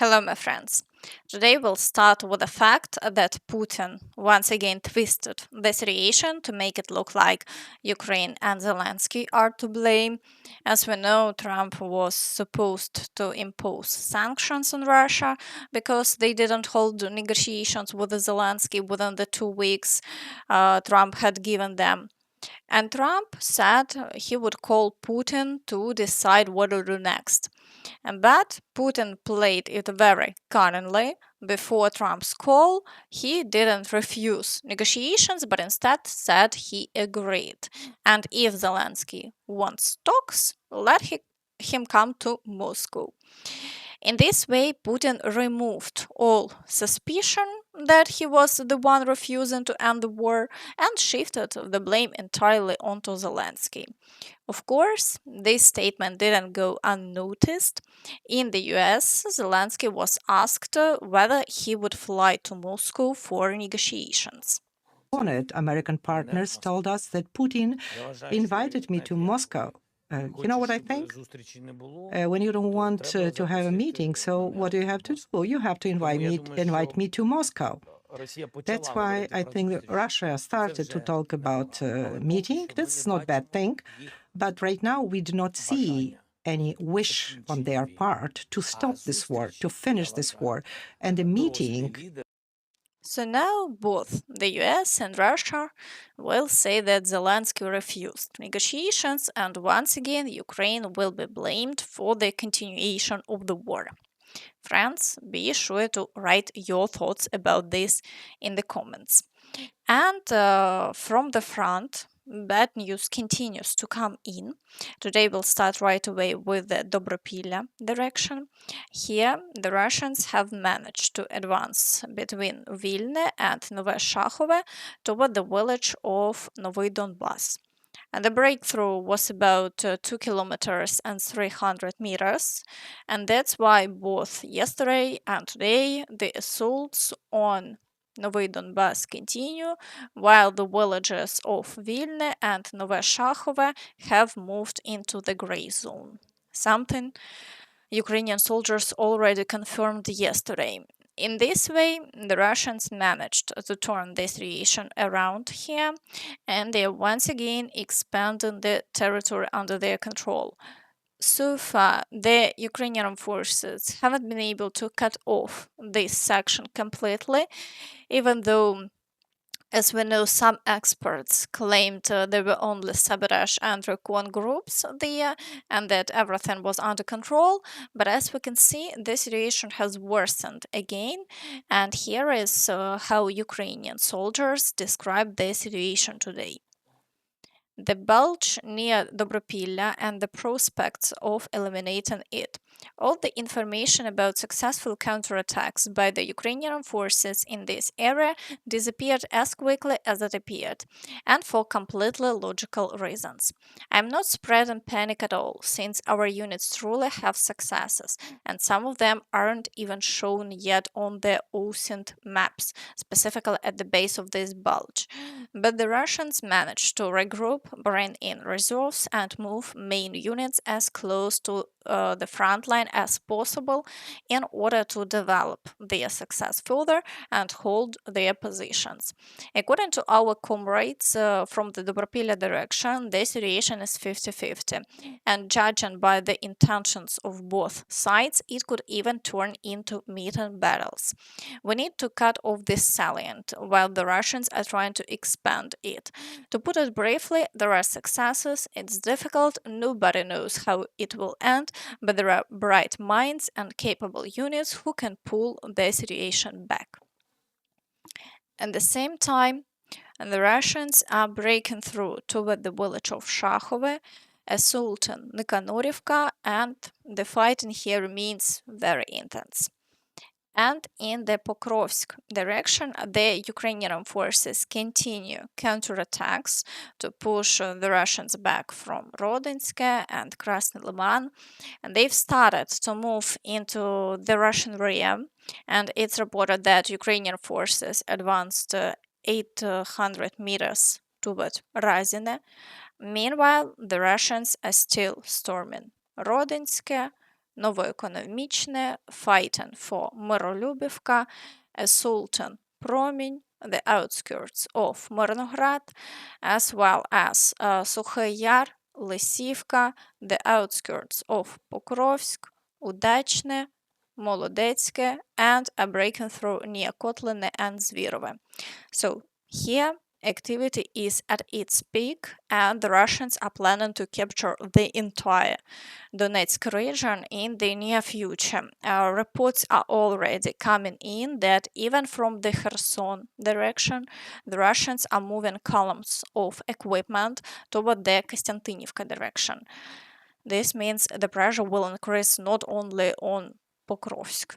Hello, my friends. Today we'll start with the fact that Putin once again twisted the situation to make it look like Ukraine and Zelensky are to blame. As we know, Trump was supposed to impose sanctions on Russia because they didn't hold negotiations with Zelensky within the 2 weeks Trump had given them. And Trump said he would call Putin to decide what to do next. But Putin played it very cunningly. Before Trump's call, he didn't refuse negotiations, but instead said he agreed. And if Zelensky wants talks, him come to Moscow. In this way, Putin removed all suspicion that he was the one refusing to end the war and shifted the blame entirely onto Zelensky. Of course, this statement didn't go unnoticed. In the US, Zelensky was asked whether he would fly to Moscow for negotiations. Honored American partners told us that Putin invited me to Moscow. You know what I think? When you don't want to have a meeting, so what do you have to do? You have to invite me to Moscow. That's why I think that Russia started to talk about meeting. That's not a bad thing. But right now, we do not see any wish on their part to stop this war, to finish this war. And the meeting. So now both the US and Russia will say that Zelensky refused negotiations, and once again, Ukraine will be blamed for the continuation of the war. Friends, be sure to write your thoughts about this in the comments. And from the front, bad news continues to come in. Today we'll start right away with the Dobropillia direction. Here, the Russians have managed to advance between Vilna and Nove Shahove toward the village of Novy Donbass. And the breakthrough was about 2 kilometers and 300 meters. And that's why both yesterday and today the assaults on Novy Donbass continue, while the villages of Vilna and Nove Shahove have moved into the gray zone. Something Ukrainian soldiers already confirmed yesterday. In this way, the Russians managed to turn the situation around here, and they are once again expanding the territory under their control. So far, the Ukrainian forces haven't been able to cut off this section completely, even though, as we know, some experts claimed there were only sabotage and recon groups there and that everything was under control. But as we can see, the situation has worsened again. And here is how Ukrainian soldiers describe the situation today. The bulge near Dobropillia and the prospects of eliminating it. All the information about successful counterattacks by the Ukrainian forces in this area disappeared as quickly as it appeared, and for completely logical reasons. I'm not spreading panic at all, since our units truly have successes, and some of them aren't even shown yet on the OSINT maps, specifically at the base of this bulge. But the Russians managed to regroup, bring in reserves, and move main units as close to the front line as possible in order to develop their success further and hold their positions. According to our comrades from the Dobropillia direction, the situation is 50-50, and judging by the intentions of both sides, it could even turn into meeting battles. We need to cut off this salient while the Russians are trying to expand it. To put it briefly, there are successes, it's difficult, nobody knows how it will end, but there are bright minds and capable units who can pull the situation back. At the same time, the Russians are breaking through toward the village of Shahove, assaulting Nikonorivka, and the fighting here remains very intense. And in the Pokrovsk direction, the Ukrainian forces continue counterattacks to push the Russians back from Rodinsk and Krasny Liman. And they've started to move into the Russian rear. And it's reported that Ukrainian forces advanced 800 meters toward Razine. Meanwhile, the Russians are still storming Rodinsk, Novoekonomichne, fighting for Mirolubivka, assaulting Promень, the outskirts of Mirnograd, as well as Sukhый Yar, Lysivka, the outskirts of Pokrovsk, Udachne, Molodetske, and a breaking through near Kotlene and Zvirove. So here activity is at its peak, and the Russians are planning to capture the entire Donetsk region in the near future. Reports are already coming in that even from the Kherson direction, the Russians are moving columns of equipment toward the Kostantinivka direction. This means the pressure will increase not only on Pokrovsk.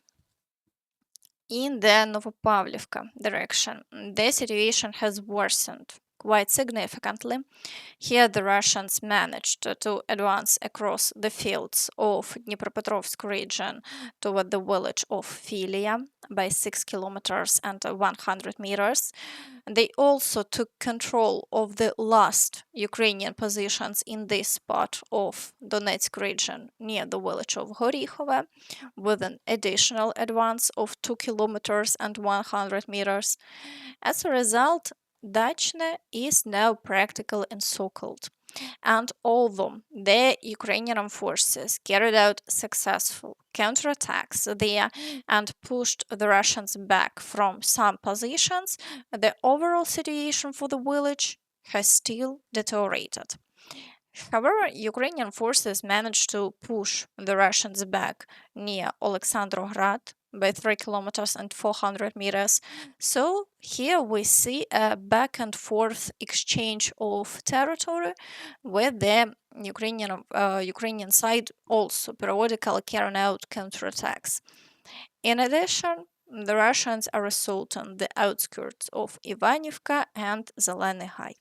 In the Novopavlivka direction, the situation has worsened quite significantly. Here, the Russians managed to advance across the fields of Dnipropetrovsk region toward the village of Filia by 6 kilometers and 100 meters. They also took control of the last Ukrainian positions in this part of Donetsk region near the village of Horikhovo, with an additional advance of 2 kilometers and 100 meters. As a result, Dachne is now practically encircled. And although the Ukrainian forces carried out successful counterattacks there and pushed the Russians back from some positions, the overall situation for the village has still deteriorated. However, Ukrainian forces managed to push the Russians back near Alexandrograd by 3 kilometers and 400 meters. So here we see a back and forth exchange of territory, where the Ukrainian side also periodically carrying out counterattacks. In addition, the Russians are assaulting the outskirts of Ivanivka and Zeleny High.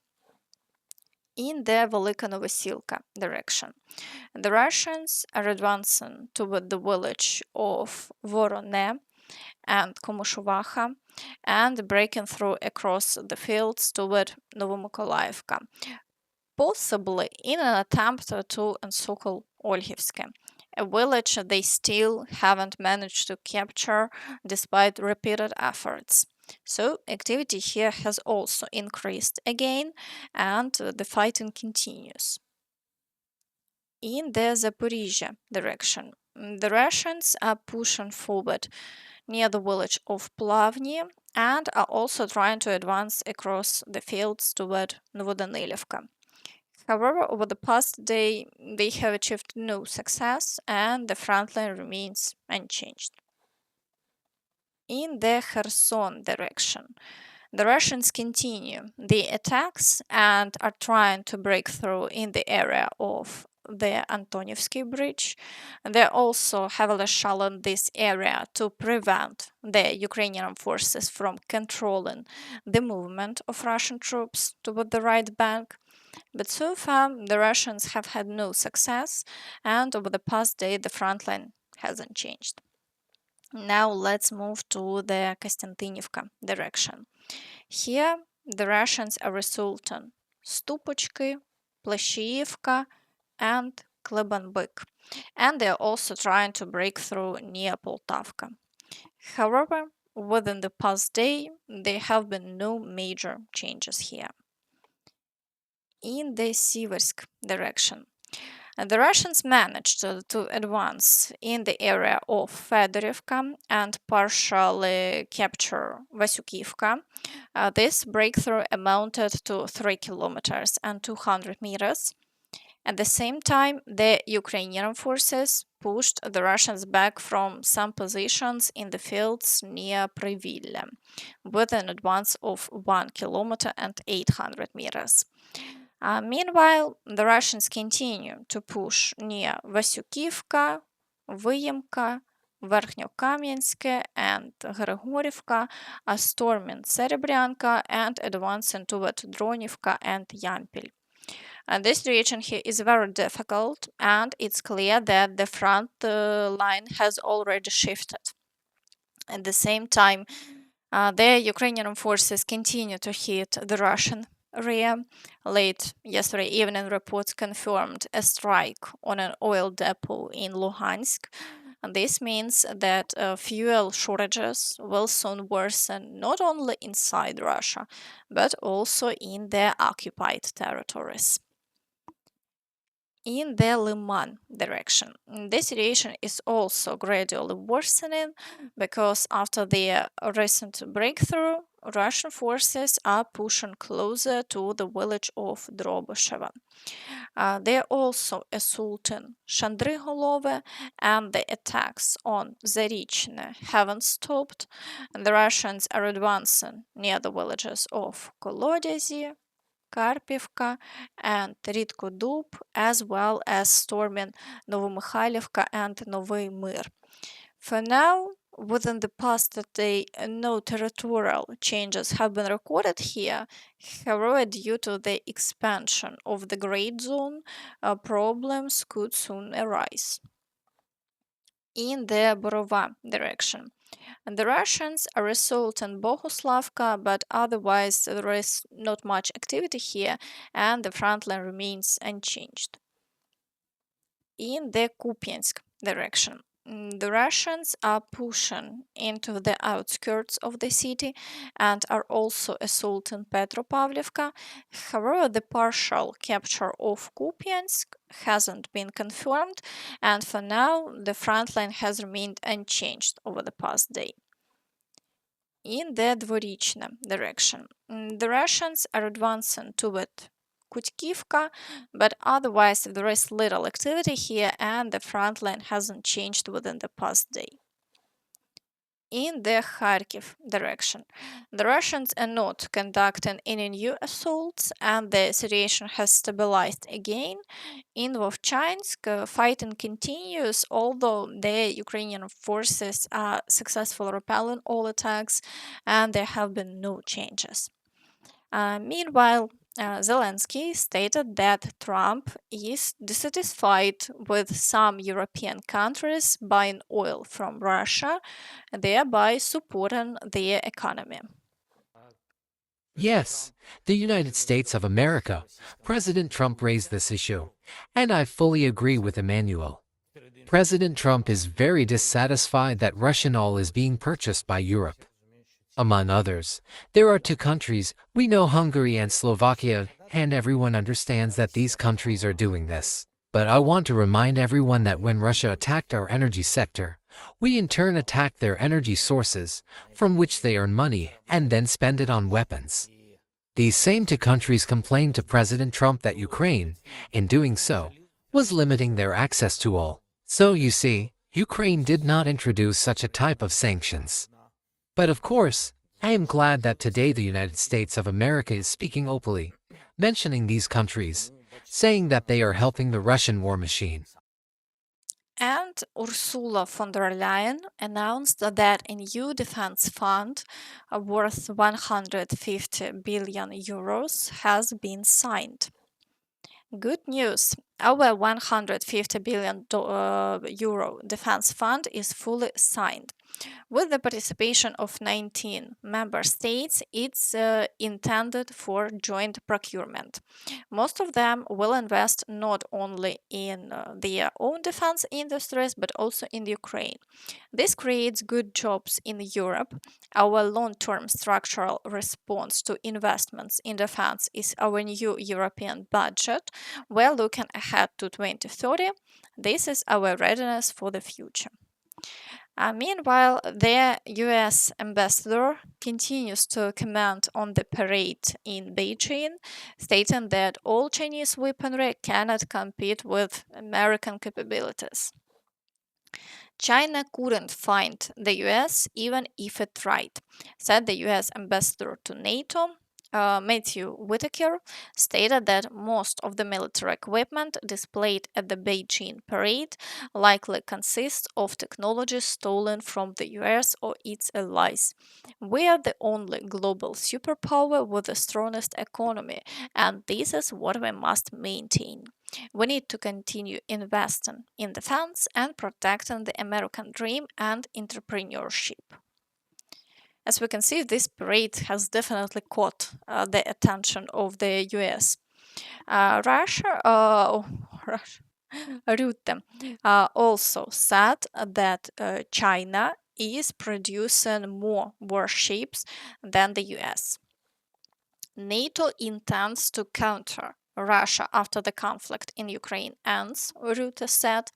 In the Velyka Novosilka direction, the Russians are advancing toward the village of Vorone and Komushovacha and breaking through across the fields toward Novomykolaiivka, possibly in an attempt to encircle Olhivske, a village they still haven't managed to capture despite repeated efforts. So activity here has also increased again, and the fighting continues. In the Zaporizhia direction, the Russians are pushing forward near the village of Plavny and are also trying to advance across the fields toward Novodanilivka. However, over the past day, they have achieved no success and the front line remains unchanged. In the Kherson direction, the Russians continue the attacks and are trying to break through in the area of the Antonivsky Bridge. They also heavily shelling this area to prevent the Ukrainian forces from controlling the movement of Russian troops toward the right bank. But so far, the Russians have had no success, and over the past day, the front line hasn't changed. Now let's move to the Kostantinivka direction. Here, the Russians are assaulting Stupochki, Plashivka, and Klebanbyk, and they are also trying to break through near Poltavka. However, within the past day, there have been no major changes here. In the Siversk direction, the Russians managed to advance in the area of Fedorivka and partially capture Vasyukivka. This breakthrough amounted to 3 kilometers and 200 meters. At the same time, the Ukrainian forces pushed the Russians back from some positions in the fields near Priville, with an advance of 1 kilometer and 800 meters. Meanwhile, the Russians continue to push near Vasyukivka, Vyemka, Verkhnyokamyanske, and Grigorivka, storming Serebryanka and advancing toward Dronivka and Yampil. This region here is very difficult, and it's clear that the front line has already shifted. At the same time, the Ukrainian forces continue to hit the Russian area. Late yesterday evening, reports confirmed a strike on an oil depot in Luhansk. And this means that fuel shortages will soon worsen not only inside Russia, but also in the occupied territories. In the Liman direction, the situation is also gradually worsening because after the recent breakthrough, Russian forces are pushing closer to the village of Droboshevo. They are also assaulting Shandrigolove, and the attacks on Zarichne haven't stopped. And the Russians are advancing near the villages of Kolodezi, Karpivka, and Ritkodub, as well as storming Novomikhailivka and Novy Mir. For now, within the past day, no territorial changes have been recorded here. However, due to the expansion of the Great Zone, problems could soon arise. In the Borova direction, and the Russians are assaulting Bohuslavka, but otherwise there is not much activity here, and the front line remains unchanged. In the Kupiansk direction, the Russians are pushing into the outskirts of the city and are also assaulting Petropavlivka. However, the partial capture of Kupiansk hasn't been confirmed, and for now, the front line has remained unchanged over the past day. In the Dvorichna direction, the Russians are advancing toward Kutkivka, but otherwise there is little activity here and the front line hasn't changed within the past day. In the Kharkiv direction, the Russians are not conducting any new assaults and the situation has stabilized again. In Vovchansk, fighting continues, although the Ukrainian forces are successfully repelling all attacks and there have been no changes. Meanwhile, Zelensky stated that Trump is dissatisfied with some European countries buying oil from Russia, thereby supporting their economy. Yes, the United States of America. President Trump raised this issue, and I fully agree with Emmanuel. President Trump is very dissatisfied that Russian oil is being purchased by Europe. Among others, there are two countries, we know Hungary and Slovakia, and everyone understands that these countries are doing this. But I want to remind everyone that when Russia attacked our energy sector, we in turn attacked their energy sources, from which they earn money, and then spend it on weapons. These same two countries complained to President Trump that Ukraine, in doing so, was limiting their access to oil. So you see, Ukraine did not introduce such a type of sanctions. But of course, I am glad that today the United States of America is speaking openly, mentioning these countries, saying that they are helping the Russian war machine. And Ursula von der Leyen announced that a new defense fund worth 150 billion euros has been signed. Good news. Our 150 billion euro defense fund is fully signed. With the participation of 19 member states, it's intended for joint procurement. Most of them will invest not only in their own defense industries but also in Ukraine. This creates good jobs in Europe. Our long term structural response to investments in defense is our new European budget. We're looking ahead to 2030. This is our readiness for the future. Meanwhile, the US ambassador continues to comment on the parade in Beijing, stating that all Chinese weaponry cannot compete with American capabilities. China couldn't find the US even if it tried, said the US ambassador to NATO. Matthew Whitaker stated that most of the military equipment displayed at the Beijing parade likely consists of technology stolen from the US or its allies. We are the only global superpower with the strongest economy, and this is what we must maintain. We need to continue investing in defense and protecting the American dream and entrepreneurship. As we can see, this parade has definitely caught the attention of the US. Russia, Rutte also said that China is producing more warships than the US. NATO intends to counter Russia after the conflict in Ukraine ends, Rutte said.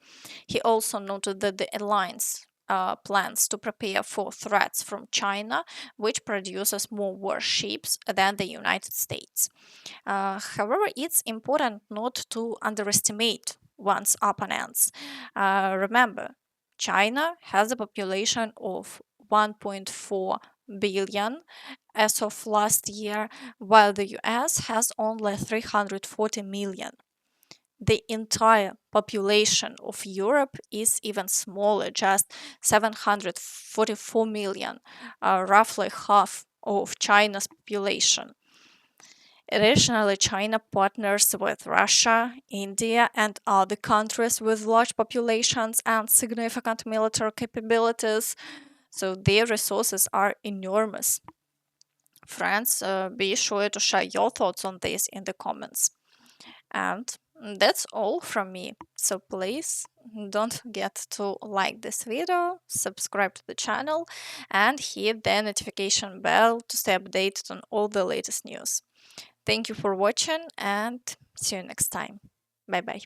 He also noted that the alliance plans to prepare for threats from China, which produces more warships than the United States. However, it's important not to underestimate one's opponents. Remember, China has a population of 1.4 billion as of last year, while the US has only 340 million. The entire population of Europe is even smaller, just 744 million, roughly half of China's population. Additionally, China partners with Russia, India, and other countries with large populations and significant military capabilities, so their resources are enormous. Friends, be sure to share your thoughts on this in the comments. And that's all from me. So please don't forget to like this video, subscribe to the channel, and hit the notification bell to stay updated on all the latest news. Thank you for watching and see you next time. Bye bye.